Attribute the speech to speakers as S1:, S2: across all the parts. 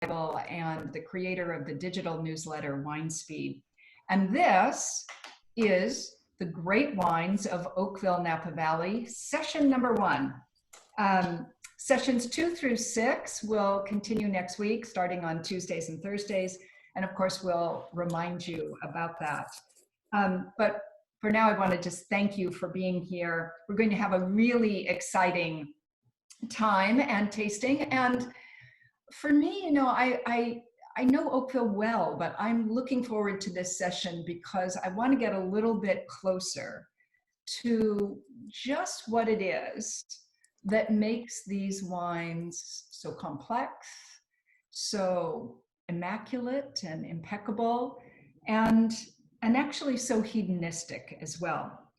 S1: Bible and the creator of the digital newsletter Wine Speed. And this is the Great Wines of Oakville, Napa Valley, session number 1. Sessions 2 through 6 will continue next week, starting on Tuesdays and Thursdays. And of course, we'll remind you about that. But for now, I want to just thank you for being here. We're going to have a really exciting time and tasting. And for me, you know, I know Oakville well, but I'm looking forward to this session because I want to get a little bit closer to just what it is that makes these wines so complex, so immaculate and impeccable, and actually so hedonistic as well.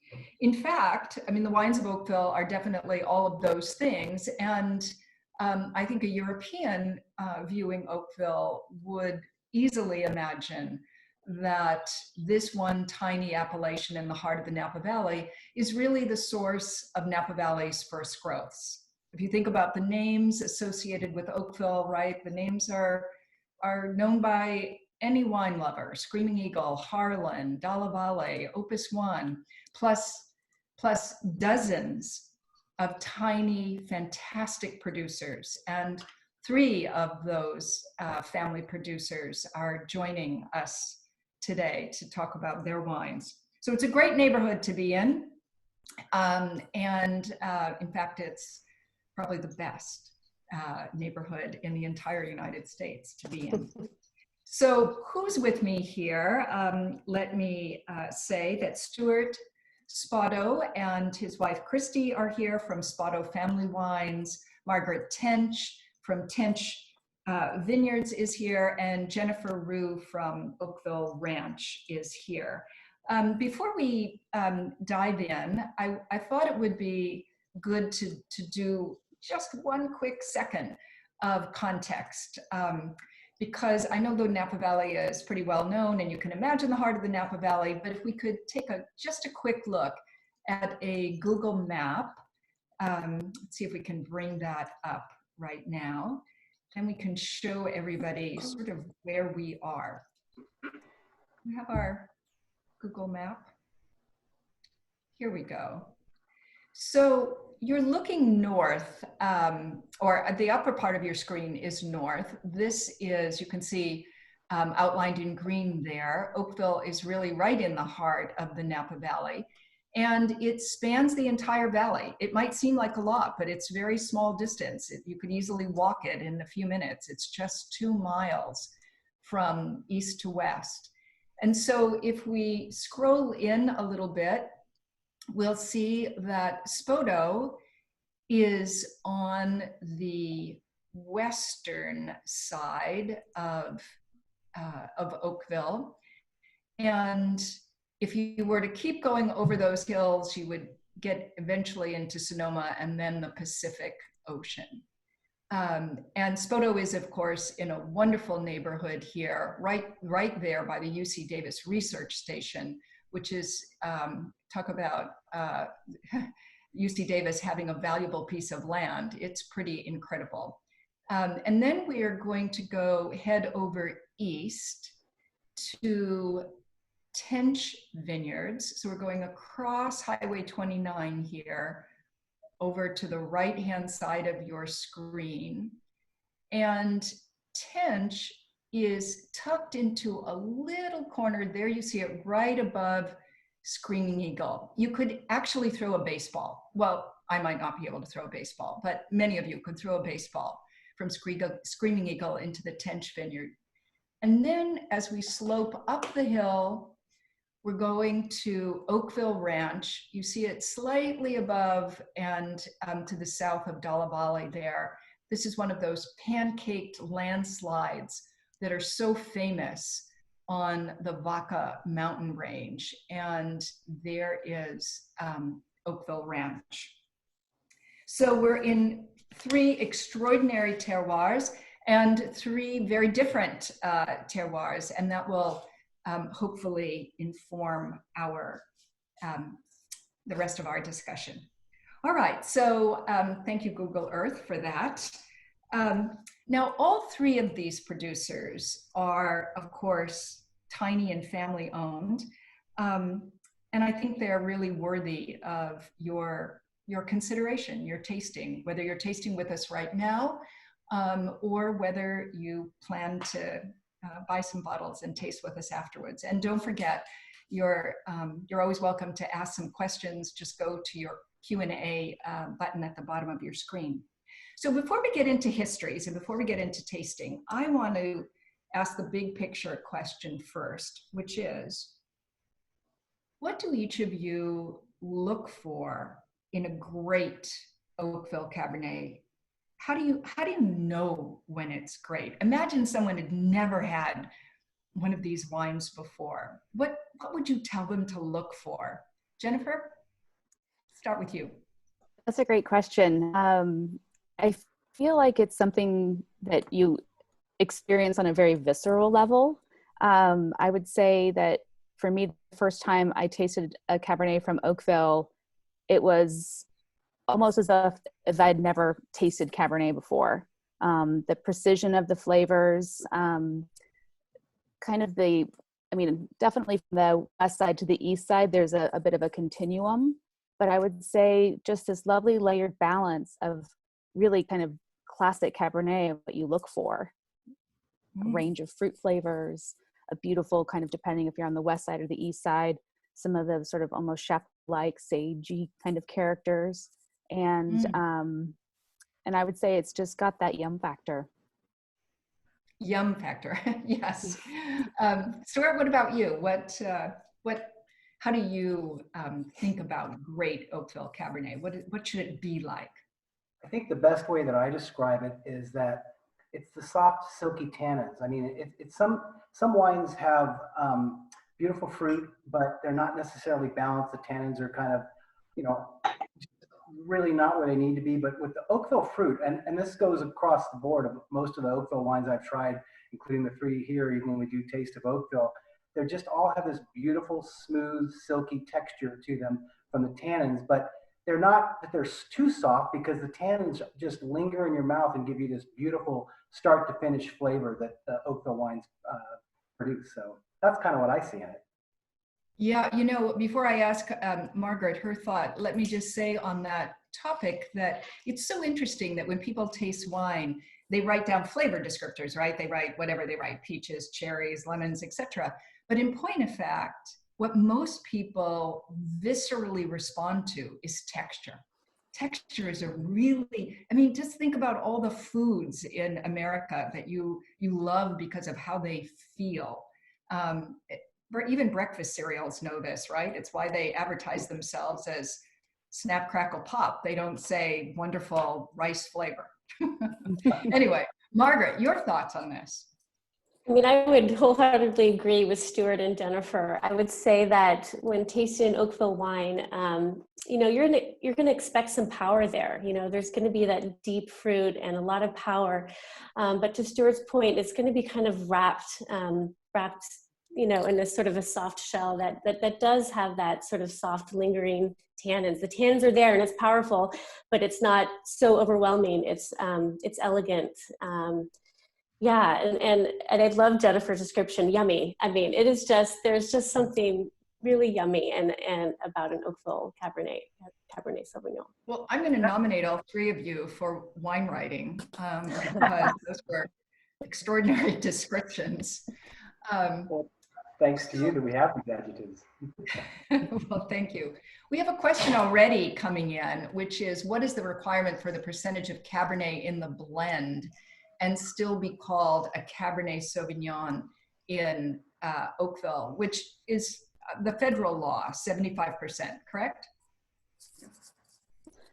S1: In fact, I mean, the wines of Oakville are definitely all of those things. And I think a European viewing Oakville would easily imagine that this one tiny appellation in the heart of the Napa Valley is really the source of Napa Valley's first growths. If you think about the names associated with Oakville, right, the names are known by any wine lover: Screaming Eagle, Harlan, Dalla Valle, Opus One, plus dozens of tiny, fantastic producers. And 3 of those family producers are joining us today to talk about their wines. So it's a great neighborhood to be in. In fact, it's probably the best neighborhood in the entire United States to be in. So who's with me here? Let me say that Stuart, Spoto, and his wife Christy are here from Spoto Family Wines. Margaret Tench from Tench Vineyards is here, and Jennifer Rue from Oakville Ranch is here. Before we dive in, I thought it would be good to do just one quick second of context, because I know the Napa Valley is pretty well known, and you can imagine the heart of the Napa Valley, but if we could take just a quick look at a Google map, let's see if we can bring that up right now, and we can show everybody sort of where we are. We have our Google map. Here we go. So you're looking north, or the upper part of your screen is north. This is, you can see outlined in green there, Oakville is really right in the heart of the Napa Valley, and it spans the entire valley. It might seem like a lot, but it's very small distance. You could easily walk it in a few minutes. It's just 2 miles from east to west. And so if we scroll in a little bit, we'll see that Spoto is on the western side of Oakville. And if you were to keep going over those hills, you would get eventually into Sonoma and then the Pacific Ocean. And Spoto is, of course, in a wonderful neighborhood here, right there by the UC Davis Research Station, which is, talk about UC Davis having a valuable piece of land. It's pretty incredible. And then we are going to head over east to Tench Vineyards. So we're going across Highway 29 here, over to the right-hand side of your screen. And Tench is tucked into a little corner. There you see it right above Screaming Eagle. You could actually throw a baseball. Well, I might not be able to throw a baseball, but many of you could throw a baseball from Screaming Eagle into the Tench Vineyard. And then as we slope up the hill, we're going to Oakville Ranch. You see it slightly above and to the south of Dalla Valle there. This is one of those pancaked landslides that are so famous on the Vaca mountain range. And there is Oakville Ranch. So we're in 3 extraordinary terroirs and 3 very different terroirs, and that will hopefully inform the rest of our discussion. All right, so thank you, Google Earth, for that. Now, all three of these producers are, of course, tiny and family owned. And I think they're really worthy of your consideration, your tasting, whether you're tasting with us right now, or whether you plan to buy some bottles and taste with us afterwards. And don't forget, you're always welcome to ask some questions. Just go to your Q&A button at the bottom of your screen. So before we get into histories and before we get into tasting, I want to ask the big picture question first, which is, what do each of you look for in a great Oakville Cabernet? How do you know when it's great? Imagine someone had never had one of these wines before. What would you tell them to look for? Jennifer, start with you.
S2: That's a great question. I feel like it's something that you experience on a very visceral level. I would say that for me, the first time I tasted a Cabernet from Oakville, it was almost as if I'd never tasted Cabernet before. The precision of the flavors, definitely from the west side to the east side, there's a bit of a continuum, but I would say just this lovely layered balance of really kind of classic Cabernet, what you look for. A range of fruit flavors, a beautiful kind of, depending if you're on the west side or the east side, some of the sort of almost chef-like, sagey kind of characters. And I would say it's just got that yum factor.
S1: Yum factor, yes. Stuart, what about you? How do you think about great Oakville Cabernet? What should it be like?
S3: I think the best way that I describe it is that it's the soft, silky tannins. I mean, it's some wines have beautiful fruit, but they're not necessarily balanced. The tannins are kind of, really not where they need to be. But with the Oakville fruit, and this goes across the board of most of the Oakville wines I've tried, including the three here, even when we do Taste of Oakville, they just all have this beautiful, smooth, silky texture to them from the tannins, but they're not that they're too soft, because the tannins just linger in your mouth and give you this beautiful start to finish flavor that the Oakville wines produce. So that's kind of what I see in it.
S1: Yeah, before I ask Margaret her thought, let me just say on that topic that it's so interesting that when people taste wine, they write down flavor descriptors, right? They write whatever they write, peaches, cherries, lemons, etc. But in point of fact, what most people viscerally respond to is texture. Textures are really, just think about all the foods in America that you love because of how they feel. Even breakfast cereals know this, right? It's why they advertise themselves as Snap, Crackle, Pop. They don't say wonderful rice flavor. Anyway, Margaret, your thoughts on this?
S4: I would wholeheartedly agree with Stuart and Jennifer. I would say that when tasting Oakville wine, you're going to expect some power there. There's going to be that deep fruit and a lot of power. But to Stuart's point, it's going to be kind of wrapped, in a sort of a soft shell that does have that sort of soft, lingering tannins. The tannins are there and it's powerful, but it's not so overwhelming. It's elegant. And I love Jennifer's description, yummy. It is just, there's just something really yummy and about an Oakville Cabernet Sauvignon.
S1: Well, I'm going to nominate all three of you for wine writing because those were extraordinary descriptions.
S3: Well, thanks to you that we have these adjectives.
S1: Well, thank you. We have a question already coming in, which is, what is the requirement for the percentage of Cabernet in the blend and still be called a Cabernet Sauvignon in Oakville, which is the federal law, 75%, correct?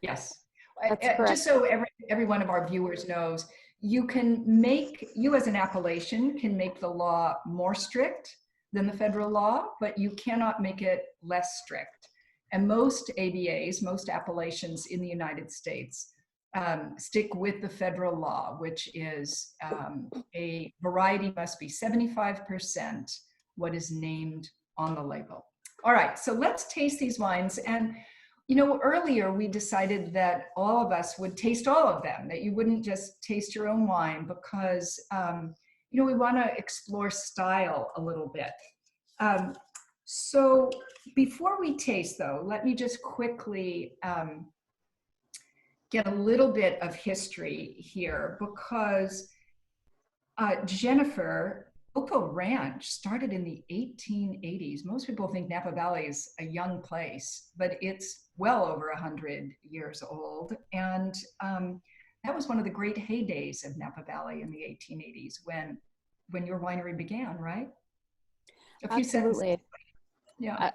S1: Yes.
S2: That's correct.
S1: Just so every one of our viewers knows, you as an appellation can make the law more strict than the federal law, but you cannot make it less strict. And most AVAs, most appellations in the United States, stick with the federal law, which is a variety must be 75% what is named on the label. All right, so let's taste these wines. And You know, earlier we decided that all of us would taste all of them, that you wouldn't just taste your own wine because, you know, we want to explore style a little bit. So before we taste, though, let me just quickly get a little bit of history here because Jennifer, Oakville Ranch started in the 1880s. Most people think Napa Valley is a young place, but it's well over 100 years old. And that was one of the great heydays of Napa Valley in the 1880s when your winery began, right? A few
S2: Absolutely.
S1: sentences. Yeah.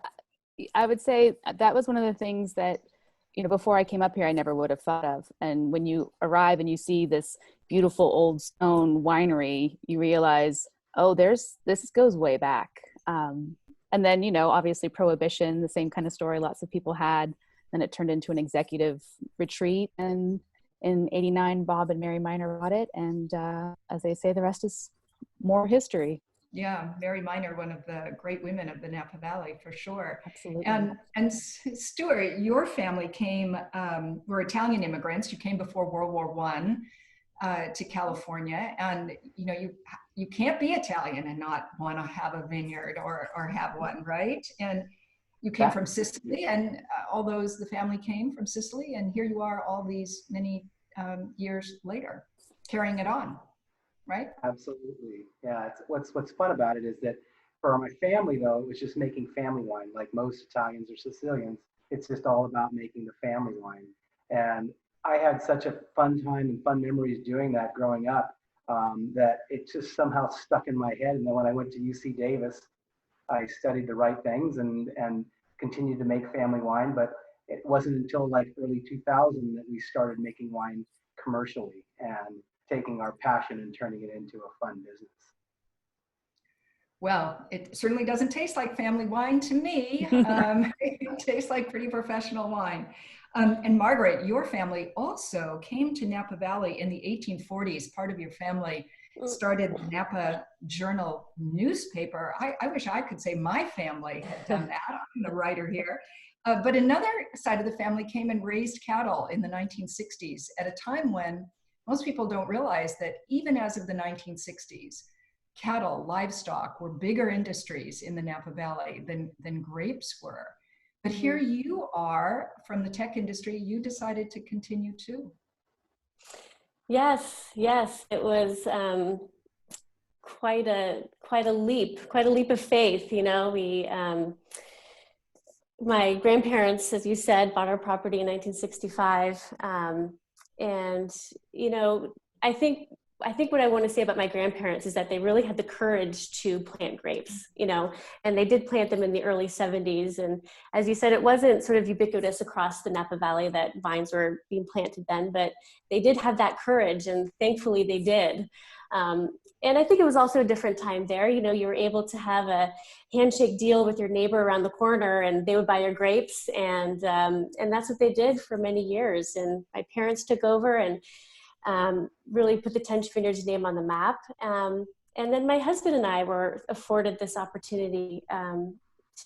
S2: I would say that was one of the things that, you know, before I came up here, I never would have thought of. And when you arrive and you see this beautiful old stone winery, you realize, oh, this goes way back. And then, you know, obviously Prohibition, the same kind of story lots of people had. Then it turned into an executive retreat. And in '89, Bob and Mary Miner bought it. And as they say, the rest is more history.
S1: Yeah, Mary Miner, one of the great women of the Napa Valley, for sure.
S2: Absolutely.
S1: And Stuart, your family came, were Italian immigrants. You came before World War I to California, and you know you can't be Italian and not want to have a vineyard or have one, right? And you came from Sicily, and the family came from Sicily, and here you are all these many years later, carrying it on. Right?
S3: Absolutely. Yeah. What's fun about it is that for my family, though, it was just making family wine. Like most Italians or Sicilians, it's just all about making the family wine. And I had such a fun time and fun memories doing that growing up that it just somehow stuck in my head. And then when I went to UC Davis, I studied the right things and continued to make family wine. But it wasn't until like early 2000 that we started making wine commercially and taking our passion and turning it into a fun business.
S1: Well, it certainly doesn't taste like family wine to me. It tastes like pretty professional wine. And Margaret, your family also came to Napa Valley in the 1840s. Part of your family started the Napa Journal newspaper. I wish I could say my family had done that. I'm the writer here. But another side of the family came and raised cattle in the 1960s at a time when most people don't realize that even as of the 1960s, cattle, livestock were bigger industries in the Napa Valley than grapes were. But here you are from the tech industry, you decided to continue too.
S4: Yes, it was quite a leap of faith. You know, my grandparents, as you said, bought our property in 1965. And, you know, I think what I want to say about my grandparents is that they really had the courage to plant grapes, you know, and they did plant them in the early 70s. And as you said, it wasn't sort of ubiquitous across the Napa Valley that vines were being planted then, but they did have that courage, and thankfully they did. And I think it was also a different time there. You know, you were able to have a handshake deal with your neighbor around the corner, and they would buy your grapes, and that's what they did for many years. And my parents took over and really put the Tench Vineyards name on the map. And then my husband and I were afforded this opportunity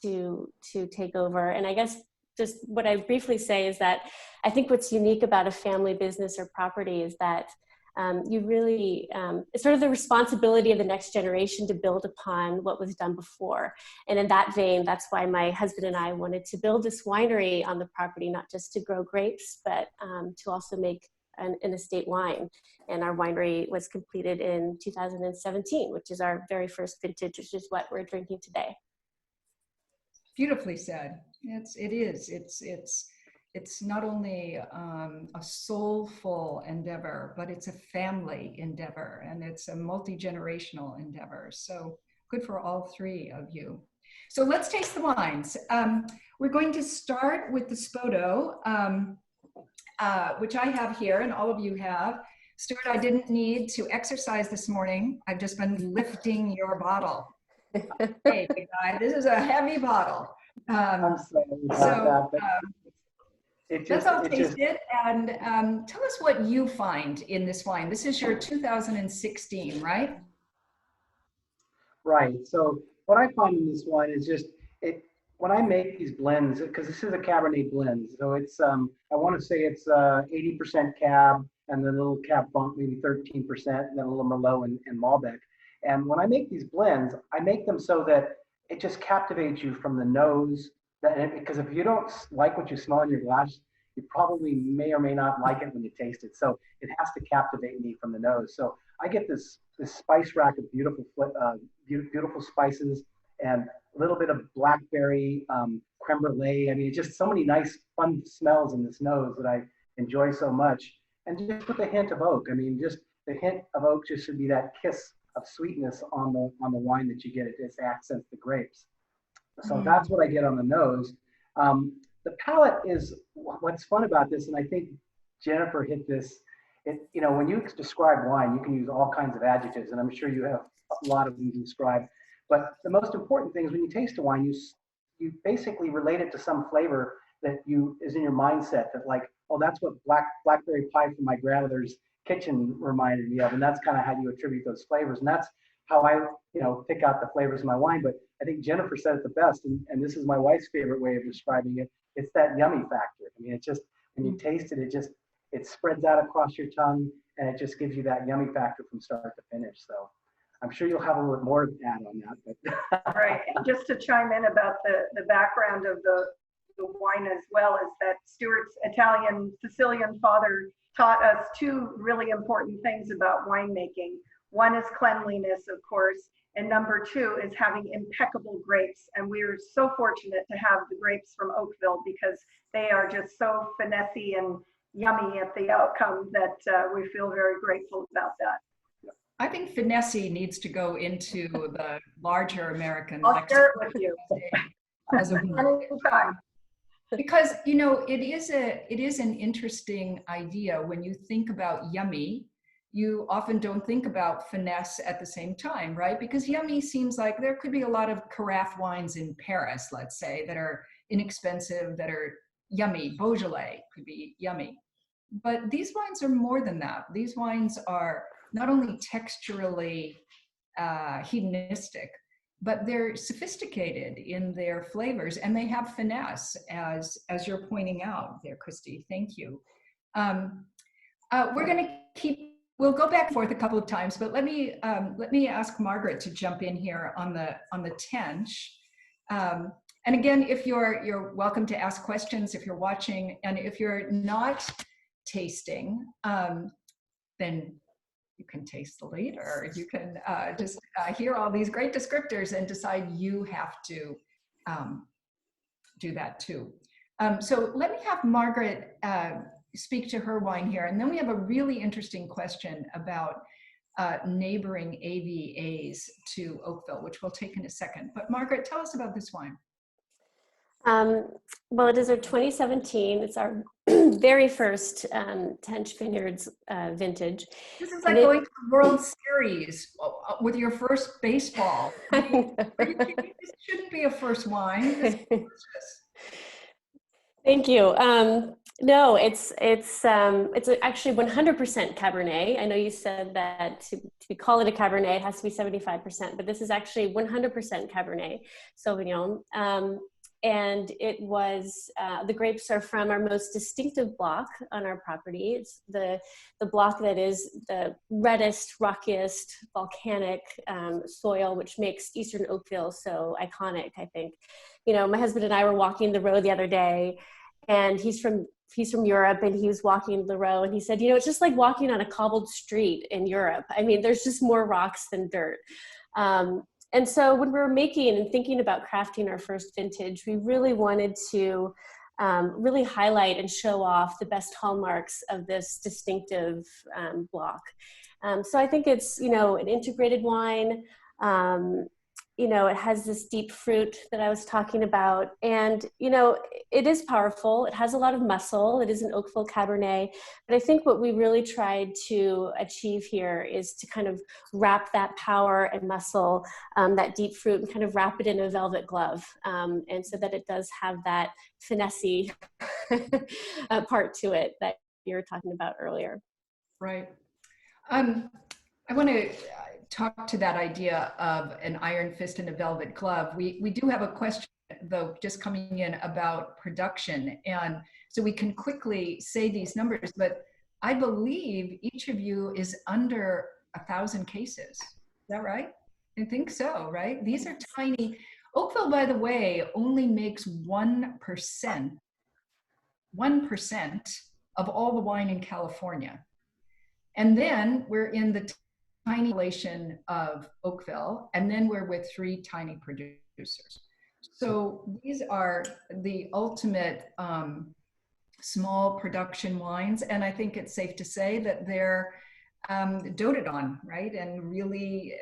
S4: to take over. And I guess just what I briefly say is that I think what's unique about a family business or property is that you really, it's sort of the responsibility of the next generation to build upon what was done before. And in that vein, that's why my husband and I wanted to build this winery on the property, not just to grow grapes, but to also make an estate wine. And our winery was completed in 2017, which is our very first vintage, which is what we're drinking today.
S1: Beautifully said. It's not only a soulful endeavor, but it's a family endeavor, and it's a multi-generational endeavor. So good for all three of you. So let's taste the wines. We're going to start with the Spoto, which I have here and all of you have. Stuart, I didn't need to exercise this morning. I've just been lifting your bottle. Hey, big guy, this is a heavy bottle.
S3: I'm sorry about that.
S1: Let's all taste it, and tell us what you find in this wine. This is your 2016, right?
S3: Right. So what I find in this wine is just when I make these blends, because this is a Cabernet blend, so it's I want to say it's 80% Cab, and then a little Cab Franc, maybe 13%, and then a little Merlot and Malbec. And when I make these blends, I make them so that it just captivates you from the nose. Because if you don't like what you smell in your glass, you probably may or may not like it when you taste it. So it has to captivate me from the nose. So I get this spice rack of beautiful spices and a little bit of blackberry, creme brulee. I mean, just so many nice, fun smells in this nose that I enjoy so much. And just with a hint of oak. I mean, just the hint of oak just should be that kiss of sweetness on the wine that you get. It just accents the grapes. So that's what I get on the nose. The palate is what's fun about this, and I think Jennifer hit this. When you describe wine, you can use all kinds of adjectives, and I'm sure you have a lot of them to describe. But the most important thing is when you taste a wine, you basically relate it to some flavor that is in your mindset. That like, oh, that's what blackberry pie from my grandmother's kitchen reminded me of, and that's kind of how you attribute those flavors, and that's how I pick out the flavors of my wine. But I think Jennifer said it the best, and this is my wife's favorite way of describing it. It's that yummy factor. I mean, it's just when you taste it, it spreads out across your tongue, and it just gives you that yummy factor from start to finish. So I'm sure you'll have a little more to add on that. But
S5: right. And just to chime in about the background of the wine as well, is that Stuart's Italian Sicilian father taught us two really important things about winemaking. One is cleanliness, of course, and number two is having impeccable grapes. And we're so fortunate to have the grapes from Oakville because they are just so finessey and yummy at the outcome that we feel very grateful about that.
S1: I think finessey needs to go into the larger American
S5: I'll share it with you.
S1: As a
S5: Anytime.
S1: Because it is an interesting idea when you think about yummy. You often don't think about finesse at the same time, right? Because yummy seems like there could be a lot of carafe wines in Paris, let's say, that are inexpensive, that are yummy. Beaujolais could be yummy. But these wines are more than that. These wines are not only texturally hedonistic, but they're sophisticated in their flavors, and they have finesse, as you're pointing out there, Christy. Thank you. We're going to we'll go back and forth a couple of times, but let me ask Margaret to jump in here on the Tench. And again, if you're welcome to ask questions if you're watching, and if you're not tasting, then you can taste the later. You can just hear all these great descriptors and decide you have to do that too. So let me have Margaret speak to her wine here. And then we have a really interesting question about neighboring AVAs to Oakville, which we'll take in a second. But Margaret, tell us about this wine.
S4: Well, it is our 2017. It's our very first Tench Vineyards vintage.
S1: This is like going to the World Series with your first baseball. I mean, this shouldn't be a first wine.
S4: Thank you. No, it's actually 100% Cabernet. I know you said that to call it a Cabernet, it has to be 75%, but this is actually 100% Cabernet Sauvignon. And it was, the grapes are from our most distinctive block on our property. It's the block that is the reddest, rockiest, volcanic soil, which makes Eastern Oakville so iconic, I think. My husband and I were walking the road the other day, and he's from Europe, and he was walking the road, and he said, it's just like walking on a cobbled street in Europe. I mean, there's just more rocks than dirt. And so when we were making and thinking about crafting our first vintage, we really wanted to really highlight and show off the best hallmarks of this distinctive block. So I think it's, an integrated wine. It has this deep fruit that I was talking about, and it is powerful. It has a lot of muscle. It is an Oakville Cabernet, but I think what we really tried to achieve here is to kind of wrap that power and muscle, that deep fruit, and kind of wrap it in a velvet glove, and so that it does have that finessey part to it that you were talking about earlier.
S1: Right. I want to talk to that idea of an iron fist and a velvet glove. We do have a question though, just coming in about production. And so we can quickly say these numbers, but I believe each of you is under 1,000 cases. Is that right? I think so, right? These are tiny. Oakville, by the way, only makes 1% of all the wine in California. And then we're in the tiny population of Oakville, and then we're with 3 tiny producers. So these are the ultimate small production wines, and I think it's safe to say that they're doted on, right? And really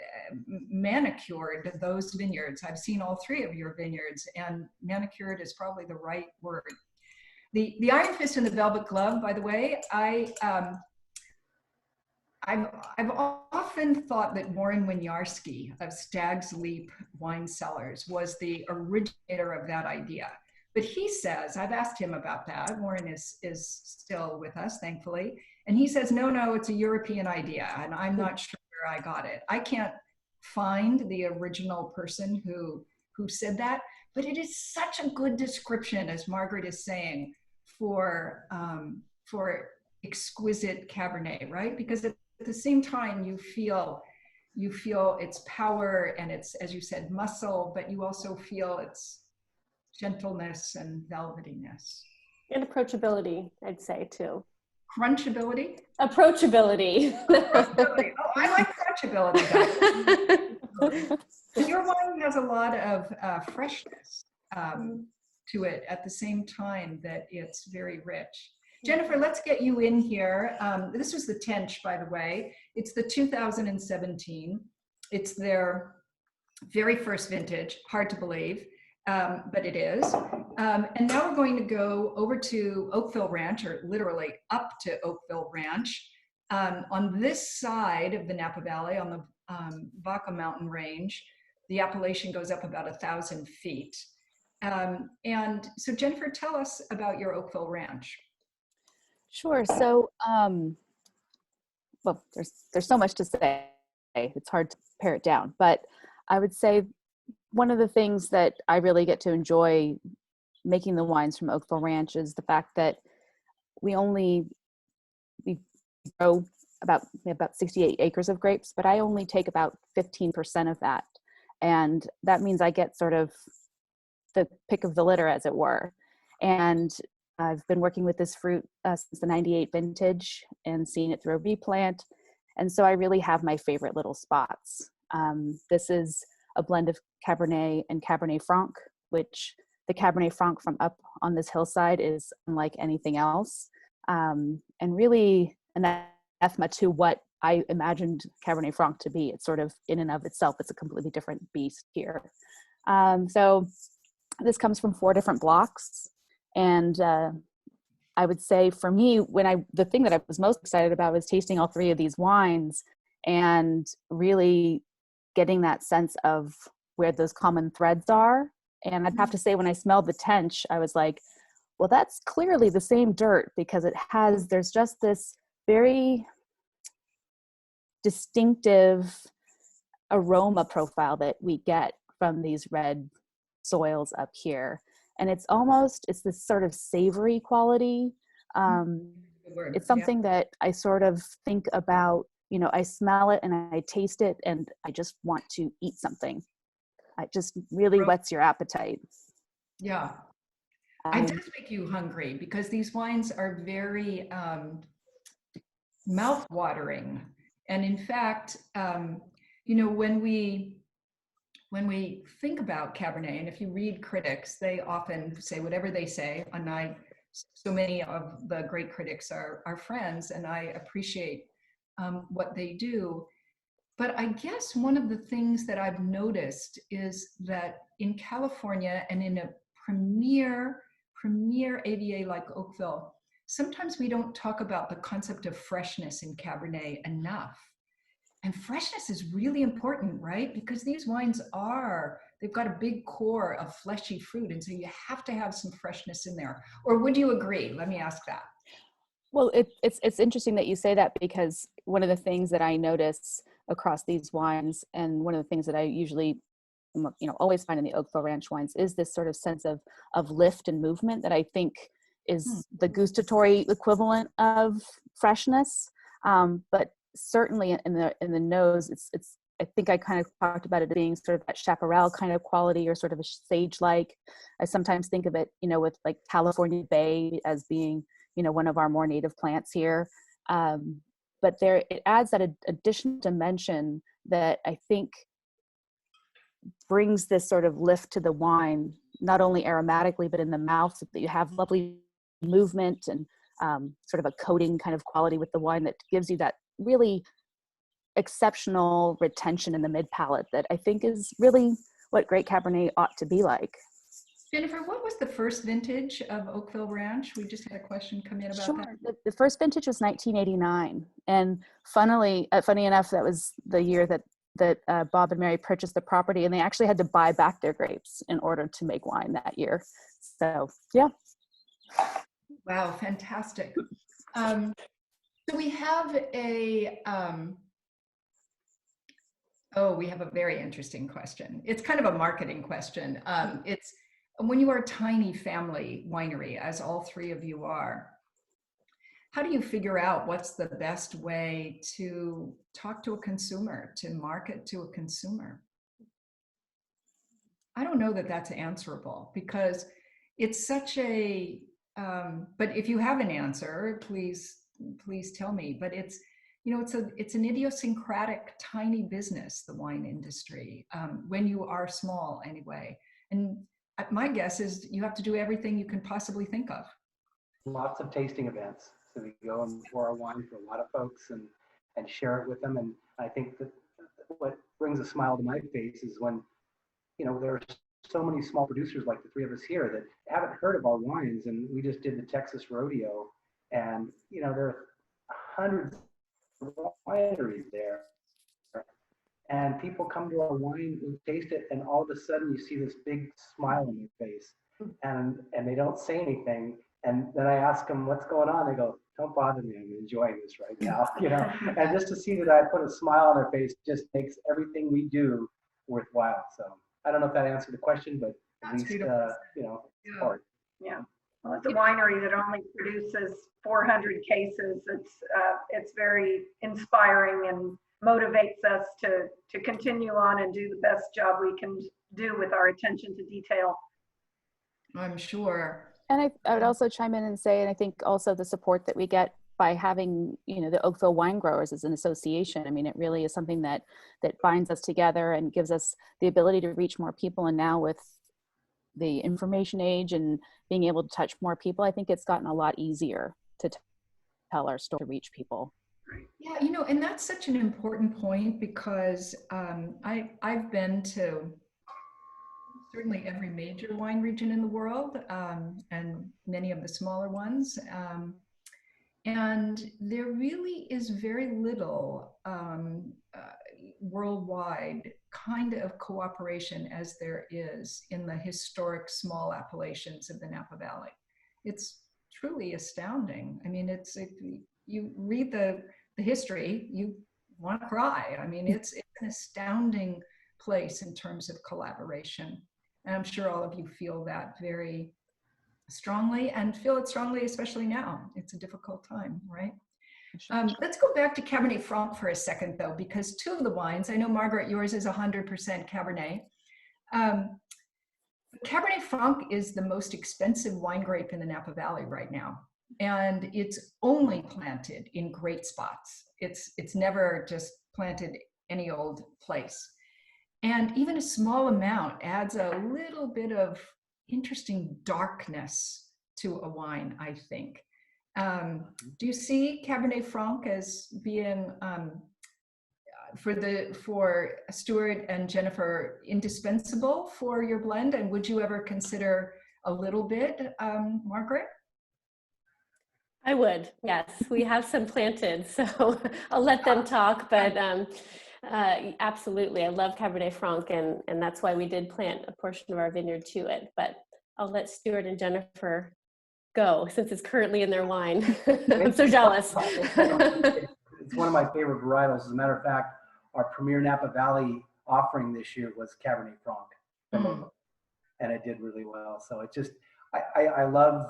S1: manicured, those vineyards. I've seen all 3 of your vineyards, and manicured is probably the right word. The Iron Fist and the Velvet Glove, by the way, I've often thought that Warren Winiarski of Stag's Leap Wine Cellars was the originator of that idea. But he says, I've asked him about that. Warren is still with us, thankfully. And he says, no, it's a European idea. And I'm not sure where I got it. I can't find the original person who said that, but it is such a good description, as Margaret is saying, for exquisite Cabernet, right? Because at the same time, you feel its power and its, as you said, muscle, but you also feel its gentleness and velvetiness.
S4: And approachability, I'd say too.
S1: Crunchability?
S4: Approachability.
S1: Crunchability. Oh, I like crunchability. Your wine has a lot of freshness to it at the same time that it's very rich. Jennifer, let's get you in here. This was the Tench, by the way. It's the 2017. It's their very first vintage, hard to believe, but it is. And now we're going to go over to Oakville Ranch, or literally up to Oakville Ranch, on this side of the Napa Valley, on the Vaca Mountain Range. The appellation goes up about 1,000 feet. And so Jennifer, tell us about your Oakville Ranch.
S2: Sure. So, well, there's so much to say. It's hard to pare it down, but I would say one of the things that I really get to enjoy making the wines from Oakville Ranch is the fact that we grow about 68 acres of grapes, but I only take about 15% of that. And that means I get sort of the pick of the litter, as it were. And I've been working with this fruit since the 98 vintage and seeing it through a replant. And so I really have my favorite little spots. This is a blend of Cabernet and Cabernet Franc, which the Cabernet Franc from up on this hillside is unlike anything else. And really an anathema to what I imagined Cabernet Franc to be. It's sort of in and of itself, it's a completely different beast here. So this comes from 4 different blocks. And I would say for me, the thing that I was most excited about was tasting all 3 of these wines and really getting that sense of where those common threads are. And I'd have to say, when I smelled the Tench, I was like, well, that's clearly the same dirt, because there's just this very distinctive aroma profile that we get from these red soils up here. And it's this sort of savory quality. It's something that I sort of think about, I smell it and I taste it and I just want to eat something. It just really whets your appetite.
S1: Yeah. It does make you hungry, because these wines are very mouth-watering. And in fact, when we think about Cabernet, and if you read critics, they often say whatever they say, and so many of the great critics are friends, and I appreciate what they do. But I guess one of the things that I've noticed is that in California and in a premier AVA like Oakville, sometimes we don't talk about the concept of freshness in Cabernet enough. And freshness is really important, right? Because these wines they've got a big core of fleshy fruit. And so you have to have some freshness in there. Or would you agree? Let me ask that.
S2: Well, it's interesting that you say that, because one of the things that I notice across these wines, and one of the things that I usually always find in the Oakville Ranch wines is this sort of sense of lift and movement that I think is the gustatory equivalent of freshness. But certainly in the nose, it's I think I kind of talked about it being sort of that chaparral kind of quality, or sort of a sage-like. I sometimes think of it, with like California Bay as being, one of our more native plants here. But it adds that additional dimension that I think brings this sort of lift to the wine, not only aromatically, but in the mouth, so that you have lovely movement and sort of a coating kind of quality with the wine that gives you that really exceptional retention in the mid palate that I think is really what great Cabernet ought to be like.
S1: Jennifer, what was the first vintage of Oakville Ranch? We just had a question come in about that.
S2: The first vintage was 1989, and funny enough, that was the year that Bob and Mary purchased the property, and they actually had to buy back their grapes in order to make wine that year. So yeah.
S1: Wow, fantastic. So we have we have a very interesting question. It's kind of a marketing question. It's when you are a tiny family winery, as all three of you are, how do you figure out what's the best way to talk to a consumer, to market to a consumer? I don't know that that's answerable, because it's such a, but if you have an answer, please tell me. But it's, it's an idiosyncratic tiny business, the wine industry, when you are small anyway. And my guess is you have to do everything you can possibly think of.
S3: Lots of tasting events. So we go and pour our wine for a lot of folks and share it with them. And I think that what brings a smile to my face is when, there are so many small producers like the three of us here that haven't heard of our wines. And we just did the Texas rodeo, and, there are hundreds of wineries there. And people come to our wine and taste it, and all of a sudden you see this big smile on their face, and they don't say anything. And then I ask them, what's going on? They go, don't bother me, I'm enjoying this right now, And just to see that I put a smile on their face just makes everything we do worthwhile. So I don't know if that answered the question, but at least, it's hard.
S5: Yeah. Well, it's a winery that only produces 400 cases. It's very inspiring and motivates us to continue on and do the best job we can do with our attention to detail.
S1: I'm sure.
S2: And I would also chime in and say, and I think also the support that we get by having, the Oakville Wine Growers as an association. I mean, it really is something that binds us together and gives us the ability to reach more people. And now with the information age and being able to touch more people, I think it's gotten a lot easier to tell our story, to reach people.
S1: Yeah, and that's such an important point, because I've been to certainly every major wine region in the world, and many of the smaller ones. And there really is very little worldwide kind of cooperation as there is in the historic small appellations of the Napa Valley. It's truly astounding. I mean, if you read the history, you want to cry. I mean, it's an astounding place in terms of collaboration. And I'm sure all of you feel that very strongly, and feel it strongly, especially now. It's a difficult time, right? Let's go back to Cabernet Franc for a second, though, because two of the wines, I know, Margaret, yours is 100% Cabernet. Cabernet Franc is the most expensive wine grape in the Napa Valley right now. And it's only planted in great spots. It's never just planted any old place. And even a small amount adds a little bit of interesting darkness to a wine, I think. Do you see Cabernet Franc as being, for Stuart and Jennifer, indispensable for your blend? And would you ever consider a little bit, Margaret?
S4: I would, yes. We have some planted, so I'll let them talk, but absolutely. I love Cabernet Franc, and that's why we did plant a portion of our vineyard to it, but I'll let Stuart and Jennifer go since it's currently in their wine. I'm so jealous.
S3: It's one of my favorite varietals. As a matter of fact, our premier Napa Valley offering this year was Cabernet Franc. and it did really well. So it just, I love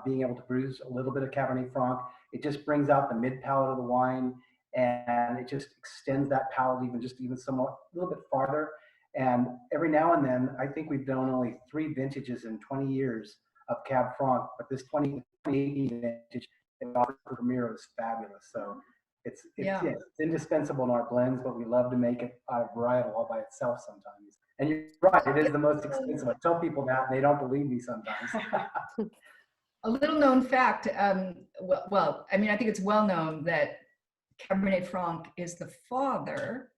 S3: being able to produce a little bit of Cabernet Franc. It just brings out the mid palate of the wine, and it just extends that palate even somewhat a little bit farther. And every now and then, I think we've done only 3 vintages in 20 years of Cab Franc, but this 2018 vintage, the premiere was fabulous. So it's indispensable in our blends, but we love to make it out of varietal all by itself sometimes. And you're right, it is the most expensive. I tell people that, and they don't believe me sometimes.
S1: A little known fact, well, I mean, I think it's well known that Cabernet Franc is the father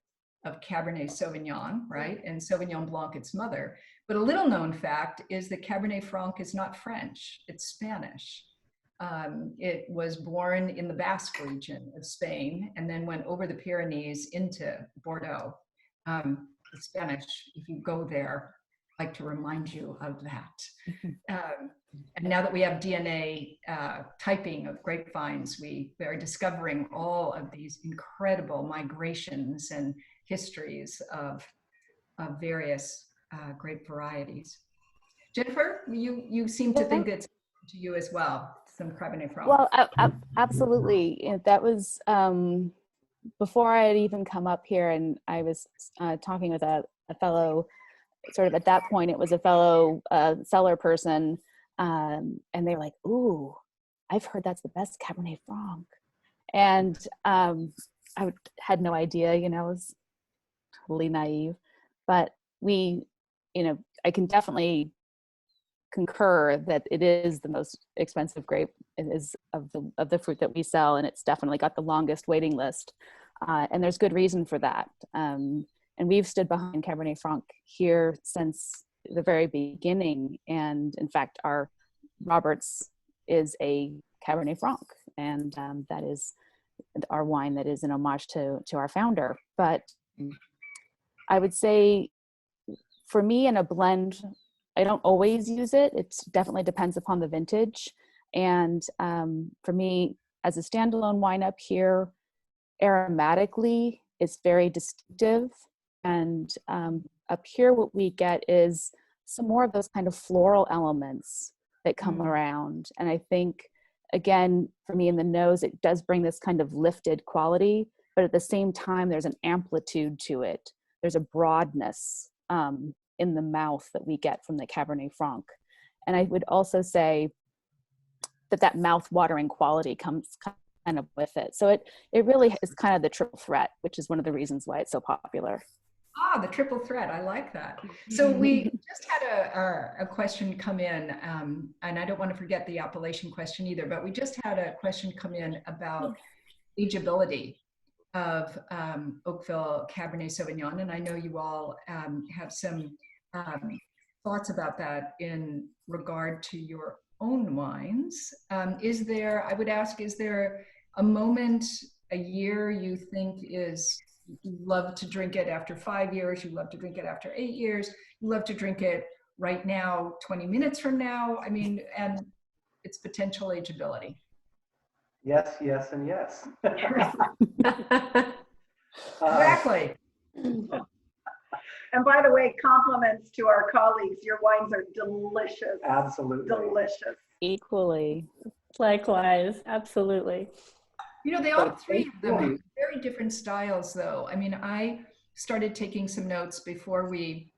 S1: of Cabernet Sauvignon, right? And Sauvignon Blanc, its mother. But a little known fact is that Cabernet Franc is not French, it's Spanish. It was born in the Basque region of Spain and then went over the Pyrenees into Bordeaux. The Spanish, if you go there, I like to remind you of that. And now that we have DNA typing of grapevines, we are discovering all of these incredible migrations and histories of various grape varieties. Jennifer, you seem to think it's to you as well, some Cabernet Franc.
S2: Well, absolutely. That was before I had even come up here, and I was talking with a fellow, sort of at that point, it was a fellow cellar person, and they were like, "Ooh, I've heard that's the best Cabernet Franc," and I had no idea, I was totally naive, but I can definitely concur that it is the most expensive grape. It is of the fruit that we sell, and it's definitely got the longest waiting list, and there's good reason for that. And we've stood behind Cabernet Franc here since the very beginning, and in fact our Roberts is a Cabernet Franc, and that is our wine that is an homage to our founder. But I would say for me in a blend, I don't always use it. It definitely depends upon the vintage. And for me, as a standalone wine up here, aromatically, it's very distinctive. And up here, what we get is some more of those kind of floral elements that come around. And I think, again, for me in the nose, it does bring this kind of lifted quality, but at the same time, there's an amplitude to it. There's a broadness in the mouth that we get from the Cabernet Franc. And I would also say that mouth-watering quality comes kind of with it. So it really is kind of the triple threat, which is one of the reasons why it's so popular.
S1: Ah, the triple threat, I like that. So we just had a question come in, and I don't want to forget the appellation question either, but we just had a question come in about ageability of Oakville Cabernet Sauvignon, and I know you all have some thoughts about that in regard to your own wines. Is there a moment, a year you think is, you love to drink it after 5 years, you love to drink it after 8 years, you love to drink it right now, 20 minutes from now? I mean, and its potential ageability.
S3: Yes, yes, and yes.
S1: Exactly.
S5: And by the way, compliments to our colleagues. Your wines are delicious.
S3: Absolutely.
S5: Delicious.
S2: Equally.
S4: Likewise, absolutely.
S1: They all three of them have very different styles, though. I mean, I started taking some notes before we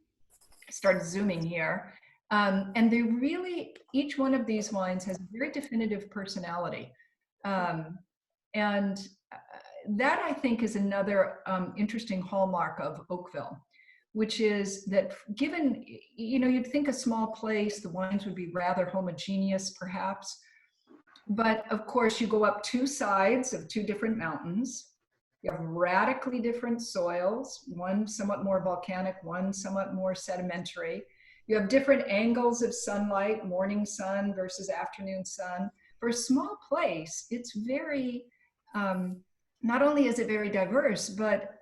S1: started Zooming here. And they really, each one of these wines has a very definitive personality. And that, I think, is another interesting hallmark of Oakville, which is that given, you'd think a small place, the wines would be rather homogeneous, perhaps. But of course, you go up 2 sides of 2 different mountains. You have radically different soils, one somewhat more volcanic, one somewhat more sedimentary. You have different angles of sunlight, morning sun versus afternoon sun. For a small place, it's very, not only is it very diverse, but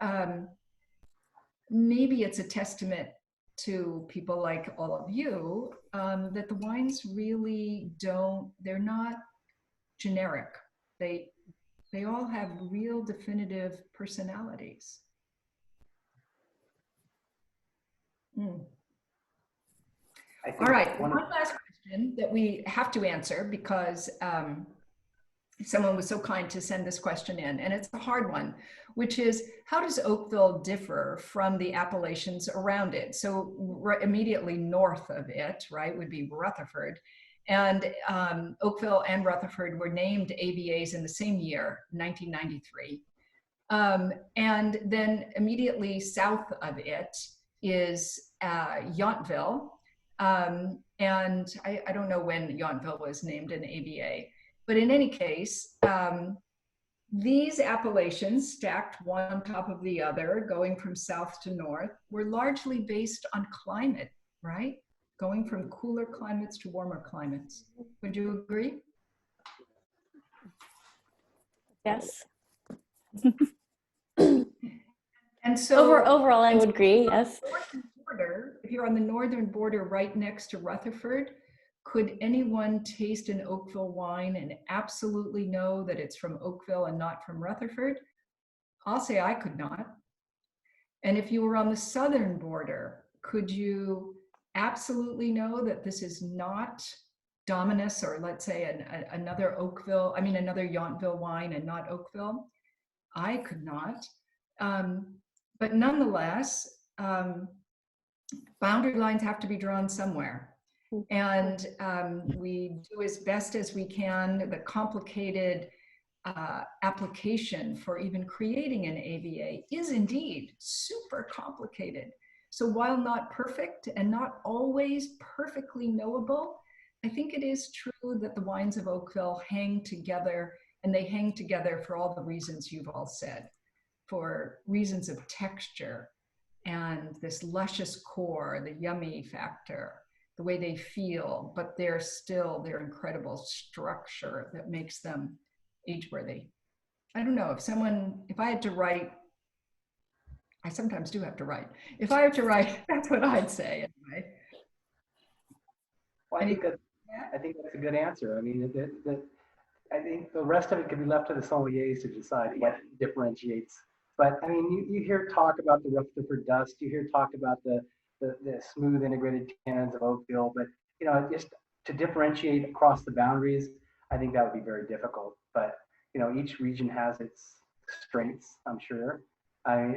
S1: maybe it's a testament to people like all of you that the wines really they're not generic. They all have real definitive personalities.
S3: I think
S1: All right,
S3: one
S1: one last question that we have to answer because someone was so kind to send this question in, and it's a hard one, which is, how does Oakville differ from the appellations around it? So immediately north of it, right, would be Rutherford. And Oakville and Rutherford were named AVAs in the same year, 1993. And then immediately south of it is Yountville. And I don't know when Yountville was named an AVA, but in any case, these appellations stacked one on top of the other, going from south to north, were largely based on climate, right? Going from cooler climates to warmer climates. Would you agree?
S4: Yes.
S1: And so
S4: Overall, I would agree, yes.
S1: If you're on the northern border right next to Rutherford, could anyone taste an Oakville wine and absolutely know that it's from Oakville and not from Rutherford? I'll say I could not. And if you were on the southern border, could you absolutely know that this is not Dominus, or let's say another Oakville, another Yountville wine and not Oakville? I could not. But nonetheless, boundary lines have to be drawn somewhere. And we do as best as we can. The complicated application for even creating an AVA is indeed super complicated. So while not perfect and not always perfectly knowable, I think it is true that the wines of Oakville hang together, and they hang together for all the reasons you've all said, for reasons of texture and this luscious core, the yummy factor, the way they feel, but they're still their incredible structure that makes them age-worthy. I don't know, if I had to write, I sometimes do have to write. If I had to write, that's what I'd say anyway.
S3: Well, I think that's a good answer. I mean, I think the rest of it could be left to the sommeliers to decide what differentiates. But I mean, you hear talk about the Rutherford dust, you hear talk about the smooth integrated tannins of Oakville, but you know, just to differentiate across the boundaries, I think that would be very difficult. But you know, each region has its strengths, I'm sure. I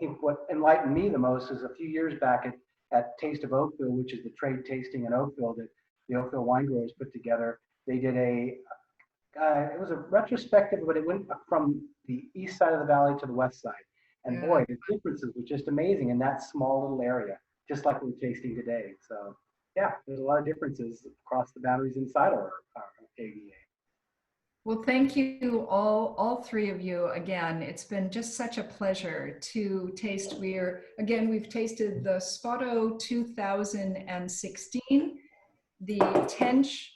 S3: think what enlightened me the most is a few years back at Taste of Oakville, which is the trade tasting in Oakville that the Oakville wine growers put together. They did it was a retrospective, but it went from the east side of the valley to the west side. And boy, the differences were just amazing in that small little area, just like we're tasting today. So yeah, there's a lot of differences across the boundaries inside our AVA.
S1: Well, thank you all three of you again. It's been just such a pleasure to taste. We've tasted the Spoto 2016, the Tench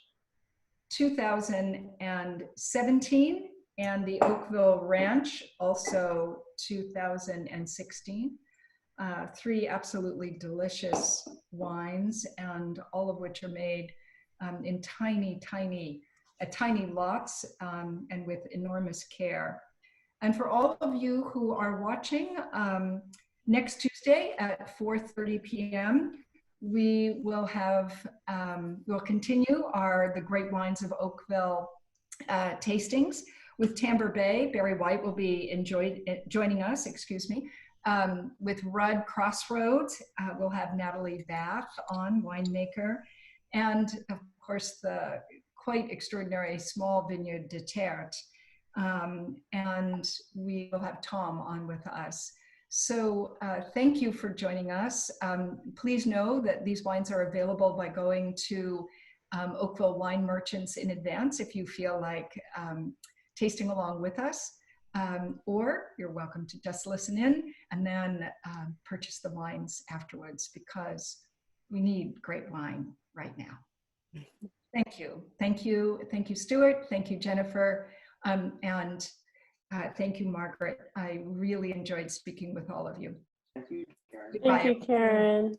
S1: 2017, and the Oakville Ranch, also 2016. Three absolutely delicious wines, and all of which are made in tiny lots and with enormous care. And for all of you who are watching, next Tuesday at 4:30 p.m., we will have, we'll continue the Great Wines of Oakville tastings with Tamber Bay. Barry White will be joining us, with Rudd Crossroads. We'll have Natalie Bath on, winemaker, and of course the quite extraordinary Small Vineyard de Terre. And we will have Tom on with us. So thank you for joining us. Please know that these wines are available by going to Oakville Wine Merchants in advance if you feel like tasting along with us, or you're welcome to just listen in and then purchase the wines afterwards, because we need great wine right now. Thank you. Thank you. Thank you, Stuart. Thank you, Jennifer. And thank you, Margaret. I really enjoyed speaking with all of you.
S3: Thank you, Karen.
S1: Goodbye.
S4: Thank you, Karen.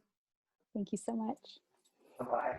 S2: Thank you so much.
S3: Bye-bye.